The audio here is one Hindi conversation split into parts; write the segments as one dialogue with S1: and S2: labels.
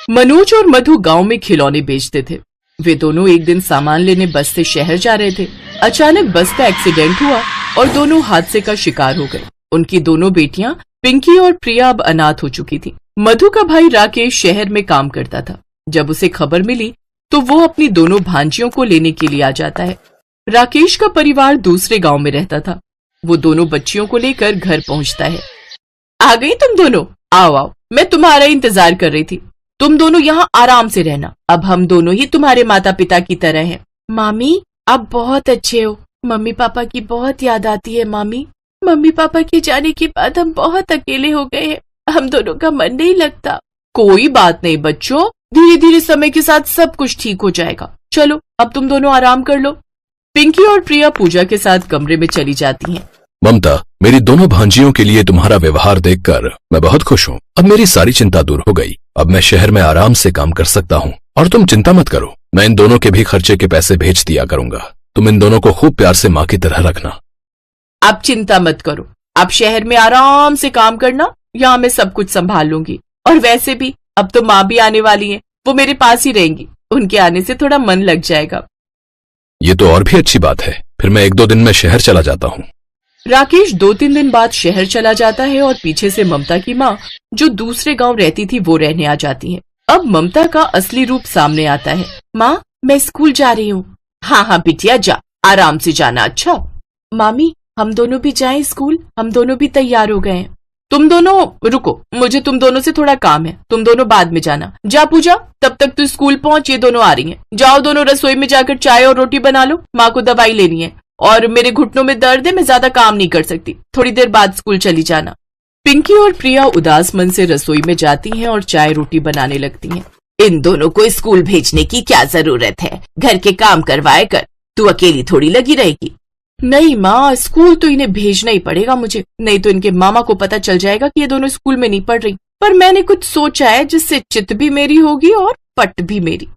S1: मनोज और मधु गांव में खिलौने बेचते थे। वे दोनों एक दिन सामान लेने बस से शहर जा रहे थे। अचानक बस का एक्सीडेंट हुआ और दोनों हादसे का शिकार हो गए। उनकी दोनों बेटियां पिंकी और प्रिया अब अनाथ हो चुकी थी। मधु का भाई राकेश शहर में काम करता था। जब उसे खबर मिली तो वो अपनी दोनों भांजियों को लेने के लिए आ जाता है। राकेश का परिवार दूसरे गांव में रहता था। वो दोनों बच्चियों को लेकर घर पहुंचता है। आ गई तुम दोनों? आओ आओ, मैं तुम्हारा इंतजार कर रही थी। तुम दोनों यहाँ आराम से रहना। अब हम दोनों ही तुम्हारे माता पिता की तरह हैं। मामी, आप बहुत अच्छे हो। मम्मी पापा की बहुत याद आती है मामी। मम्मी पापा के जाने के बाद हम बहुत अकेले हो गए हैं। हम दोनों का मन नहीं लगता। कोई बात नहीं बच्चों, धीरे धीरे समय के साथ सब कुछ ठीक हो जाएगा। चलो अब तुम दोनों आराम कर लो। पिंकी और प्रिया पूजा के साथ कमरे में चली जाती हैं।
S2: ममता, मेरी दोनों भांजियों के लिए तुम्हारा व्यवहार देखकर मैं बहुत खुश हूँ। अब मेरी सारी चिंता दूर हो गई। अब मैं शहर में आराम से काम कर सकता हूँ। और तुम चिंता मत करो, मैं इन दोनों के भी खर्चे के पैसे भेज दिया करूंगा। तुम इन दोनों को खूब प्यार से माँ की तरह रखना।
S1: आप चिंता मत करो, आप शहर में आराम से काम करना। यहाँ मैं सब कुछ संभाल लूंगी। और वैसे भी अब तो माँ भी आने वाली है, वो मेरे पास ही रहेंगी। उनके आने से थोड़ा मन लग जाएगा।
S2: ये तो और भी अच्छी बात है। फिर मैं 1-2 दिन में शहर चला जाता हूँ।
S1: राकेश 2-3 दिन बाद शहर चला जाता है और पीछे से ममता की माँ, जो दूसरे गांव रहती थी, वो रहने आ जाती है। अब ममता का असली रूप सामने आता है। माँ, मैं स्कूल जा रही हूँ। हाँ हाँ बिटिया, जा, आराम से जाना। अच्छा मामी, हम दोनों भी जाएं स्कूल? हम दोनों भी तैयार हो गए हैं। तुम दोनों रुको, मुझे तुम दोनों से थोड़ा काम है। तुम दोनों बाद में जाना। जा पूजा, तब तक तू स्कूल पहुंच। ये दोनों आ रही हैं। जाओ दोनों रसोई में जाकर चाय और रोटी बना लो। माँ को दवाई लेनी है और मेरे घुटनों में दर्द है, मैं ज्यादा काम नहीं कर सकती। थोड़ी देर बाद स्कूल चली जाना। पिंकी और प्रिया उदास मन से रसोई में जाती हैं और चाय रोटी बनाने लगती हैं। इन दोनों को स्कूल भेजने की क्या जरूरत है? घर के काम करवाए कर, तू अकेली थोड़ी लगी रहेगी। नहीं माँ, स्कूल तो इन्हें भेजना ही पड़ेगा मुझे, नहीं तो इनके मामा को पता चल जाएगा कि ये दोनों स्कूल में नहीं पढ़ रही। पर मैंने कुछ सोचा है जिससे चित भी मेरी होगी और पट भी मेरी।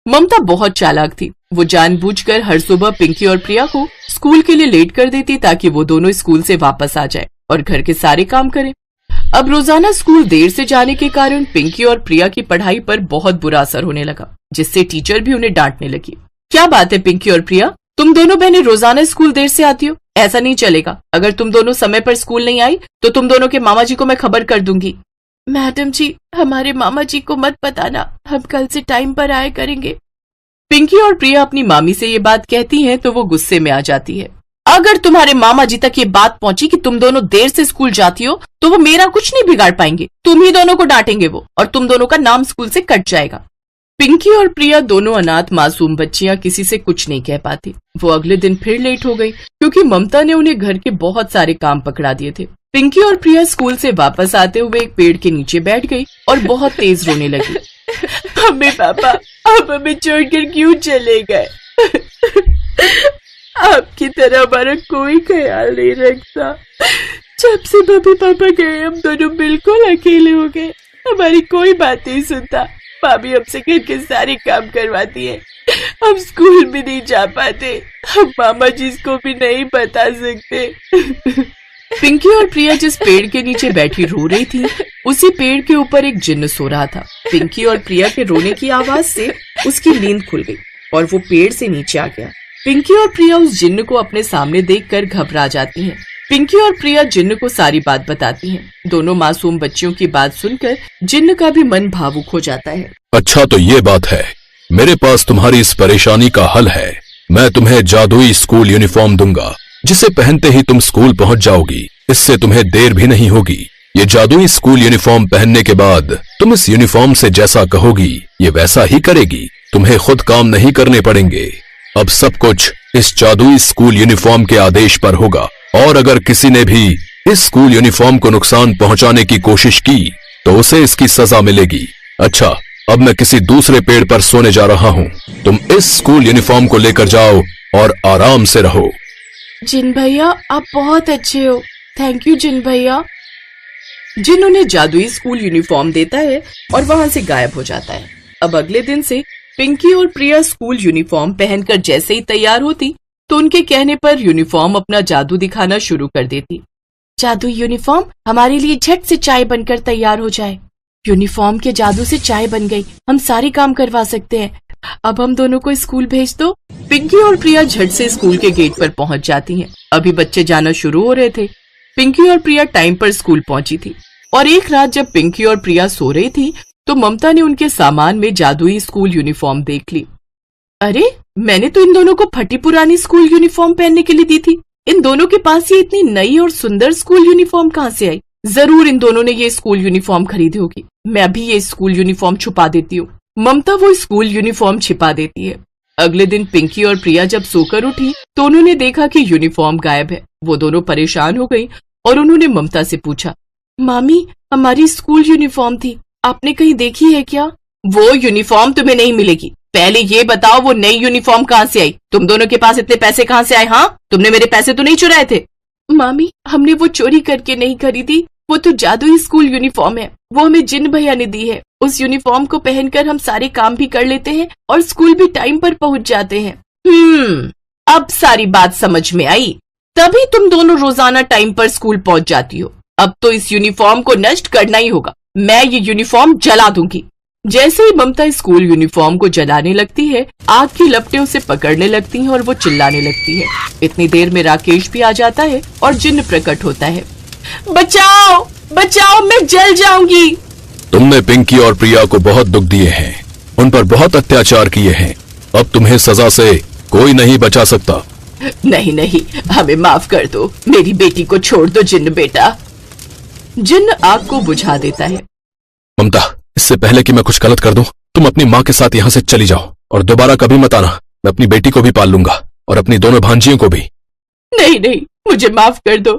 S1: ममता बहुत चालाक थी। वो जानबूझकर हर सुबह पिंकी और प्रिया को स्कूल के लिए लेट कर देती ताकि वो दोनों स्कूल से वापस आ जाए और घर के सारे काम करें। अब रोजाना स्कूल देर से जाने के कारण पिंकी और प्रिया की पढ़ाई पर बहुत बुरा असर होने लगा, जिससे टीचर भी उन्हें डांटने लगी। क्या बात है पिंकी और प्रिया, तुम दोनों बहनें रोजाना स्कूल देर से आती हो? ऐसा नहीं चलेगा। अगर तुम दोनों समय पर स्कूल नहीं आई तो तुम दोनों के मामा जी को मैं खबर कर दूंगी। मैडम जी, हमारे मामा जी को मत बताना, हम कल से टाइम पर आया करेंगे। पिंकी और प्रिया अपनी मामी से ये बात कहती हैं तो वो गुस्से में आ जाती है। अगर तुम्हारे मामा जी तक ये बात पहुंची कि तुम दोनों देर से स्कूल जाती हो तो वो मेरा कुछ नहीं बिगाड़ पाएंगे। तुम ही दोनों को डांटेंगे वो, और तुम दोनों का नाम स्कूल से कट जाएगा। पिंकी और प्रिया दोनों अनाथ मासूम बच्चियां किसी से कुछ नहीं कह पाती। वो अगले दिन फिर लेट हो गई क्योंकि ममता ने उन्हें घर के बहुत सारे काम पकड़ा दिए थे। पिंकी और प्रिया स्कूल से वापस आते हुए एक पेड़ के नीचे बैठ गई और बहुत तेज रोने लगी। मम्मी पापा, आप हमें छोड़कर क्यों चले गए? आपकी तरह हमारा कोई ख्याल नहीं रखता। जब से मम्मी पापा गए हम दोनों बिल्कुल अकेले हो गए। हमारी कोई बात नहीं सुनता। भाभी हमसे घर के सारे काम करवाती है। हम स्कूल भी नहीं जा पाते। हम मामा जी को भी नहीं बता सकते। पिंकी और प्रिया जिस पेड़ के नीचे बैठी रो रही थी, उसी पेड़ के ऊपर एक जिन्न सो रहा था। पिंकी और प्रिया के रोने की आवाज से उसकी नींद खुल गई और वो पेड़ से नीचे आ गया। पिंकी और प्रिया उस जिन्न को अपने सामने देखकर घबरा जाती हैं। पिंकी और प्रिया जिन्न को सारी बात बताती हैं। दोनों मासूम बच्चियों की बात सुनकर जिन्न का भी मन भावुक हो जाता है।
S2: अच्छा तो ये बात है, मेरे पास तुम्हारी इस परेशानी का हल है। मैं तुम्हें जादुई स्कूल यूनिफॉर्म दूंगा, जिसे पहनते ही तुम स्कूल पहुंच जाओगी। इससे तुम्हें देर भी नहीं होगी। ये जादुई स्कूल यूनिफॉर्म पहनने के बाद तुम इस यूनिफॉर्म से जैसा कहोगी ये वैसा ही करेगी। तुम्हें खुद काम नहीं करने पड़ेंगे। अब सब कुछ इस जादुई स्कूल यूनिफॉर्म के आदेश पर होगा, और अगर किसी ने भी इस स्कूल यूनिफॉर्म को नुकसान पहुंचाने की कोशिश की तो उसे इसकी सजा मिलेगी। अच्छा, अब मैं किसी दूसरे पेड़ पर सोने जा रहा हूँ। तुम इस स्कूल यूनिफॉर्म को लेकर जाओ और आराम से रहो।
S1: जिन भैया, आप बहुत अच्छे हो। थैंक यू जिन भैया। जिन उन्हें जादुई स्कूल यूनिफॉर्म देता है और वहां से गायब हो जाता है। अब अगले दिन से पिंकी और प्रिया स्कूल यूनिफॉर्म पहनकर जैसे ही तैयार होती तो उनके कहने पर यूनिफॉर्म अपना जादू दिखाना शुरू कर देती। जादुई यूनिफॉर्म, हमारे लिए झट से चाय बनकर तैयार हो जाए। यूनिफॉर्म के जादू से चाय बन गई, हम सारे काम करवा सकते हैं। अब हम दोनों को स्कूल भेज दो। पिंकी और प्रिया झट से स्कूल के गेट पर पहुंच जाती हैं। अभी बच्चे जाना शुरू हो रहे थे। पिंकी और प्रिया टाइम पर स्कूल पहुंची थी और एक रात जब पिंकी और प्रिया सो रही थी तो ममता ने उनके सामान में जादुई स्कूल यूनिफॉर्म देख ली। अरे, मैंने तो इन दोनों को फटी पुरानी स्कूल यूनिफॉर्म पहनने के लिए दी थी। इन दोनों के पास ये इतनी नई और सुंदर स्कूल यूनिफॉर्म कहाँ से आई? जरूर इन दोनों ने ये स्कूल यूनिफॉर्म खरीदी होगी। मैं अभी ये स्कूल यूनिफॉर्म छुपा देती हूँ। ममता वो स्कूल यूनिफॉर्म छिपा देती है। अगले दिन पिंकी और प्रिया जब सोकर उठी तो उन्होंने देखा कि यूनिफॉर्म गायब है। वो दोनों परेशान हो गई और उन्होंने ममता से पूछा, मामी, हमारी स्कूल यूनिफॉर्म थी, आपने कहीं देखी है क्या? वो यूनिफॉर्म तुम्हें नहीं मिलेगी। पहले ये बताओ वो नई यूनिफॉर्म कहाँ से आई? तुम दोनों के पास इतने पैसे कहाँ से आए? हाँ, तुमने मेरे पैसे तो नहीं चुराए थे। मामी, हमने वो चोरी करके नहीं खरीदी, वो तो जादुई स्कूल यूनिफॉर्म है। वो हमें जिन भैया ने दी है। उस यूनिफॉर्म को पहनकर हम सारे काम भी कर लेते हैं और स्कूल भी टाइम पर पहुंच जाते हैं। अब सारी बात समझ में आई। तभी तुम दोनों रोजाना टाइम पर स्कूल पहुंच जाती हो। अब तो इस यूनिफॉर्म को नष्ट करना ही होगा। मैं ये यूनिफॉर्म जला दूंगी। जैसे ही ममता स्कूल यूनिफॉर्म को जलाने लगती है, आग की लपटें उसे पकड़ने लगती हैं और वो चिल्लाने लगती है। इतनी देर में राकेश भी आ जाता है और जिन्न प्रकट होता है। बचाओ, बचाओ, मैं जल जाऊंगी।
S2: तुमने पिंकी और प्रिया को बहुत दुख दिए हैं, उन पर बहुत अत्याचार किए हैं। अब तुम्हें सजा से कोई नहीं बचा सकता।
S1: नहीं नहीं, हमें माफ कर दो। मेरी बेटी को छोड़ दो जिन्न बेटा। जिन्न आग को बुझा देता है।
S2: ममता, इससे पहले कि मैं कुछ गलत कर दूं, तुम अपनी माँ के साथ यहाँ से चली जाओ और दोबारा कभी मत आना। मैं अपनी बेटी को भी पाल लूंगा और अपनी दोनों भांजियों को भी।
S1: नहीं नहीं, मुझे माफ कर दो।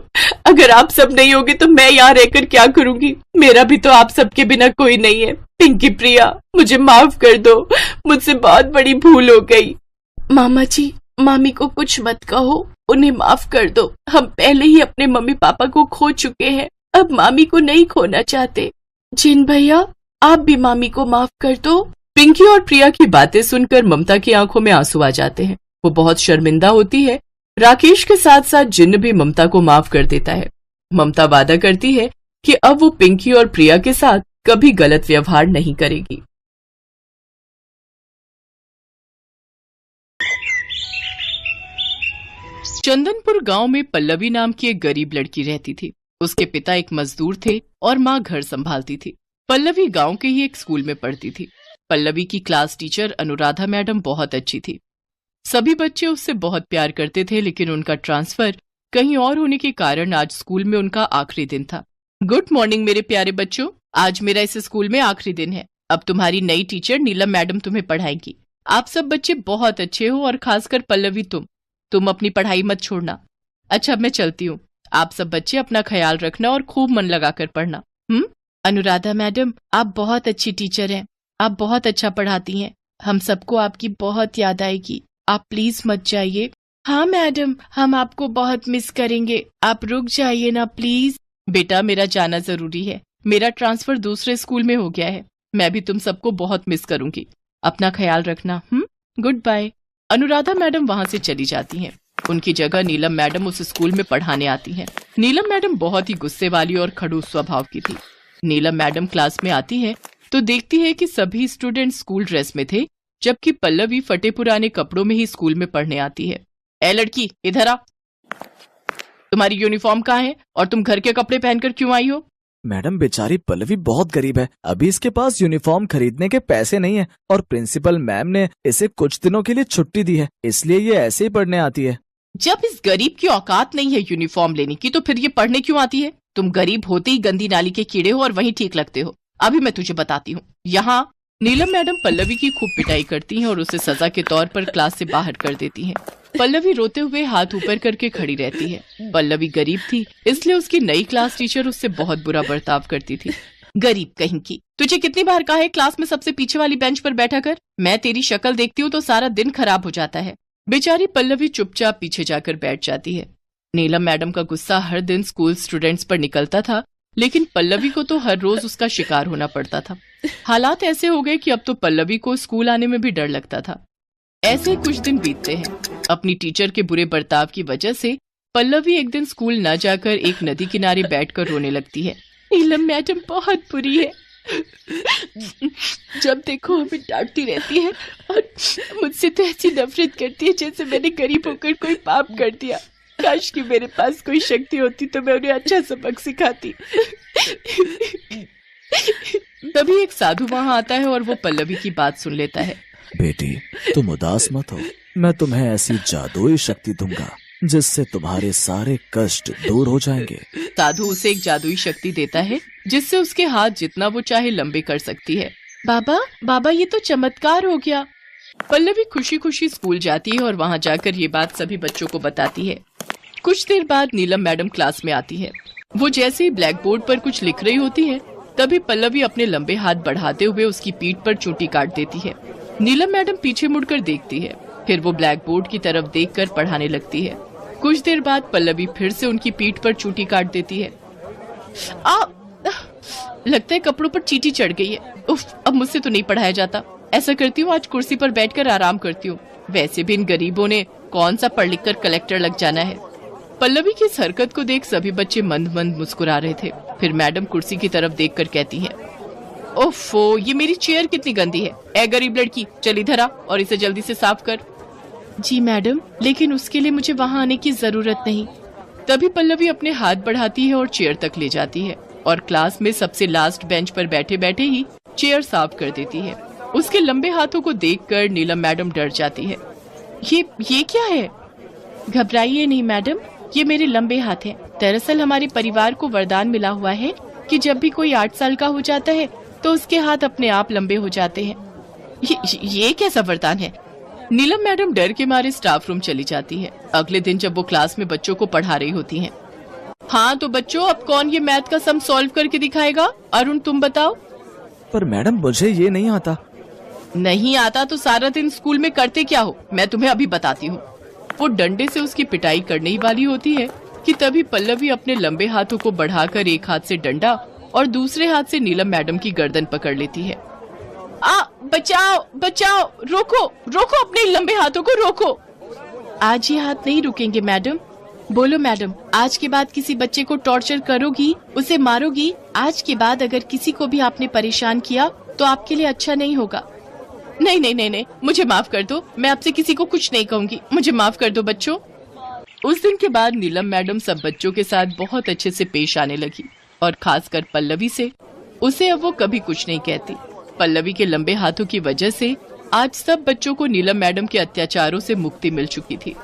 S1: अगर आप सब नहीं होगे तो मैं यहाँ रहकर क्या करूंगी? मेरा भी तो आप सबके बिना कोई नहीं है। पिंकी, प्रिया, मुझे माफ कर दो। मुझसे बहुत बड़ी भूल हो गई। मामा जी, मामी को कुछ मत कहो, उन्हें माफ कर दो। हम पहले ही अपने मम्मी पापा को खो चुके हैं, अब मामी को नहीं खोना चाहते। जिन भैया, आप भी मामी को माफ कर दो। पिंकी और प्रिया की बातें सुनकर ममता की आंखों में आंसू आ जाते हैं। वो बहुत शर्मिंदा होती है। राकेश के साथ साथ जिन्न भी ममता को माफ कर देता है। ममता वादा करती है कि अब वो पिंकी और प्रिया के साथ कभी गलत व्यवहार नहीं करेगी। चंदनपुर गांव में पल्लवी नाम की एक गरीब लड़की रहती थी। उसके पिता एक मजदूर थे और माँ घर संभालती थी। पल्लवी गांव के ही एक स्कूल में पढ़ती थी। पल्लवी की क्लास टीचर अनुराधा मैडम बहुत अच्छी थी। सभी बच्चे उससे बहुत प्यार करते थे, लेकिन उनका ट्रांसफर कहीं और होने के कारण आज स्कूल में उनका आखिरी दिन था। गुड मॉर्निंग मेरे प्यारे बच्चों, आज मेरा इस स्कूल में आखिरी दिन है। अब तुम्हारी नई टीचर नीलम मैडम तुम्हें पढ़ाएंगी। आप सब बच्चे बहुत अच्छे हो और खासकर पल्लवी तुम अपनी पढ़ाई मत छोड़ना। अच्छा, मैं चलती हूँ। आप सब बच्चे अपना ख्याल रखना और खूब मन लगाकर पढ़ना। अनुराधा मैडम, आप बहुत अच्छी टीचर हैं। आप बहुत अच्छा पढ़ाती हैं। हम सबको आपकी बहुत याद आएगी। आप प्लीज मत जाइए। हाँ मैडम, हम आपको बहुत मिस करेंगे। आप रुक जाइए ना प्लीज। बेटा, मेरा जाना जरूरी है। मेरा ट्रांसफर दूसरे स्कूल में हो गया है। मैं भी तुम सबको बहुत मिस करूंगी। अपना ख्याल रखना। Good bye. अनुराधा मैडम वहाँ से चली जाती हैं। उनकी जगह नीलम मैडम उस स्कूल में पढ़ाने आती हैं। नीलम मैडम बहुत ही गुस्से वाली और खड़ूस स्वभाव की थी। नीलम मैडम क्लास में आती है तो देखती है कि सभी स्टूडेंट स्कूल ड्रेस में थे, जबकि पल्लवी फटे पुराने कपड़ों में ही स्कूल में पढ़ने आती है। ए लड़की, इधर आ। तुम्हारी यूनिफॉर्म कहाँ है और तुम घर के कपड़े पहनकर क्यों आई हो?
S3: मैडम, बेचारी पल्लवी बहुत गरीब है। अभी इसके पास यूनिफॉर्म खरीदने के पैसे नहीं है और प्रिंसिपल मैम ने इसे कुछ दिनों के लिए छुट्टी दी है, इसलिए ये ऐसे ही पढ़ने आती है।
S1: जब इस गरीब की औकात नहीं है यूनिफॉर्म लेने की, तो फिर ये पढ़ने क्यों आती है? तुम गरीब होते ही गंदी नाली के कीड़े हो और वहीं ठीक लगते हो। अभी मैं तुझे बताती हूँ। यहाँ नीलम मैडम पल्लवी की खूब पिटाई करती हैं और उसे सजा के तौर पर क्लास से बाहर कर देती हैं। पल्लवी रोते हुए हाथ ऊपर करके खड़ी रहती है। पल्लवी गरीब थी, इसलिए उसकी नई क्लास टीचर उससे बहुत बुरा बर्ताव करती थी। गरीब कहीं की, तुझे कितनी बार कहा है क्लास में सबसे पीछे वाली बेंच पर बैठा कर? मैं तेरी शक्ल देखती हूँ तो सारा दिन खराब हो जाता है। बेचारी पल्लवी चुपचाप पीछे जाकर बैठ जाती है। नीलम मैडम का गुस्सा हर दिन स्कूल स्टूडेंट्स पर निकलता था, लेकिन पल्लवी को तो हर रोज उसका शिकार होना पड़ता था। हालात ऐसे हो गए कि अब तो पल्लवी को स्कूल आने में भी डर लगता था। ऐसे कुछ दिन बीतते हैं। अपनी टीचर के बुरे बर्ताव की वजह से पल्लवी एक दिन स्कूल न जाकर एक नदी किनारे बैठकर रोने लगती है। नीलम मैडम बहुत बुरी है, जब देखो हमें डांटती रहती है और मुझसे तो ऐसी नफरत करती है जैसे मैंने गरीब होकर कोई पाप कर दिया। काश कि मेरे पास कोई शक्ति होती तो मैं उन्हें अच्छा सबक सिखाती। तभी एक साधु वहां आता है और वो पल्लवी की बात सुन लेता है।
S3: बेटी, तुम उदास मत हो, मैं तुम्हें ऐसी जादुई शक्ति दूंगा जिससे तुम्हारे सारे कष्ट दूर हो जाएंगे।
S1: साधु उसे एक जादुई शक्ति देता है जिससे उसके हाथ जितना वो चाहे लंबे कर सकती है। बाबा ये तो चमत्कार हो गया। पल्लवी खुशी खुशी स्कूल जाती है और वहाँ जाकर ये बात सभी बच्चों को बताती है। कुछ देर बाद नीलम मैडम क्लास में आती है। वो जैसे ही ब्लैक बोर्ड पर कुछ लिख रही होती है तभी पल्लवी अपने लंबे हाथ बढ़ाते हुए उसकी पीठ पर चोटी काट देती है। नीलम मैडम पीछे मुड़कर देखती है, फिर वो ब्लैक बोर्ड की तरफ देखकर पढ़ाने लगती है। कुछ देर बाद पल्लवी फिर से उनकी पीठ पर चोटी काट देती है। लगता है कपड़ों पर चींटी चढ़ गई है। उफ, अब मुझसे तो नहीं पढ़ाया जाता। ऐसा करती हूँ, आज कुर्सी पर बैठकर आराम करती हूँ। वैसे भी इन गरीबों ने कौन सा पढ़ लिख कर कलेक्टर लग जाना है। पल्लवी की इस हरकत को देख सभी बच्चे मंद मंद मुस्कुरा रहे थे। फिर मैडम कुर्सी की तरफ देखकर कहती हैं, ओफो, ये मेरी चेयर कितनी गंदी है। ए गरीब लड़की, चल इधर आ और इसे जल्दी से साफ कर। जी मैडम, लेकिन उसके लिए मुझे वहाँ आने की जरूरत नहीं। तभी पल्लवी अपने हाथ बढ़ाती है और चेयर तक ले जाती है और क्लास में सबसे लास्ट बेंच पर बैठे बैठे ही चेयर साफ कर देती है। उसके लंबे हाथों को देखकर नीलम मैडम डर जाती है। ये क्या है? घबराइए नहीं मैडम, ये मेरे लंबे हाथ हैं। दरअसल हमारे परिवार को वरदान मिला हुआ है कि जब भी कोई 8 साल का हो जाता है तो उसके हाथ अपने आप लंबे हो जाते हैं। ये कैसा वरदान है? नीलम मैडम डर के मारे स्टाफ रूम चली जाती है। अगले दिन जब वो क्लास में बच्चों को पढ़ा रही होती हैं। हाँ तो बच्चों, अब कौन ये मैथ का सम सॉल्व करके दिखाएगा? अरुण, तुम बताओ।
S3: पर मैडम, मुझे ये नहीं आता।
S1: नहीं आता तो सारा दिन स्कूल में करते क्या हो? मैं तुम्हें अभी बताती हूँ। वो डंडे से उसकी पिटाई करने ही वाली होती है कि तभी पल्लवी अपने लंबे हाथों को बढ़ाकर एक हाथ से डंडा और दूसरे हाथ से नीलम मैडम की गर्दन पकड़ लेती है। बचाओ बचाओ, रोको रोको, अपने लंबे हाथों को रोको। आज ये हाथ नहीं रुकेंगे मैडम। बोलो मैडम, आज के बाद किसी बच्चे को टॉर्चर करोगी, उसे मारोगी? आज के बाद अगर किसी को भी आपने परेशान किया तो आपके लिए अच्छा नहीं होगा। नहीं, मुझे माफ कर दो। मैं आपसे किसी को कुछ नहीं कहूँगी। मुझे माफ कर दो बच्चों। उस दिन के बाद नीलम मैडम सब बच्चों के साथ बहुत अच्छे से पेश आने लगी और खासकर पल्लवी से। उसे अब वो कभी कुछ नहीं कहती। पल्लवी के लंबे हाथों की वजह से आज सब बच्चों को नीलम मैडम के अत्याचारों से मुक्ति मिल चुकी थी।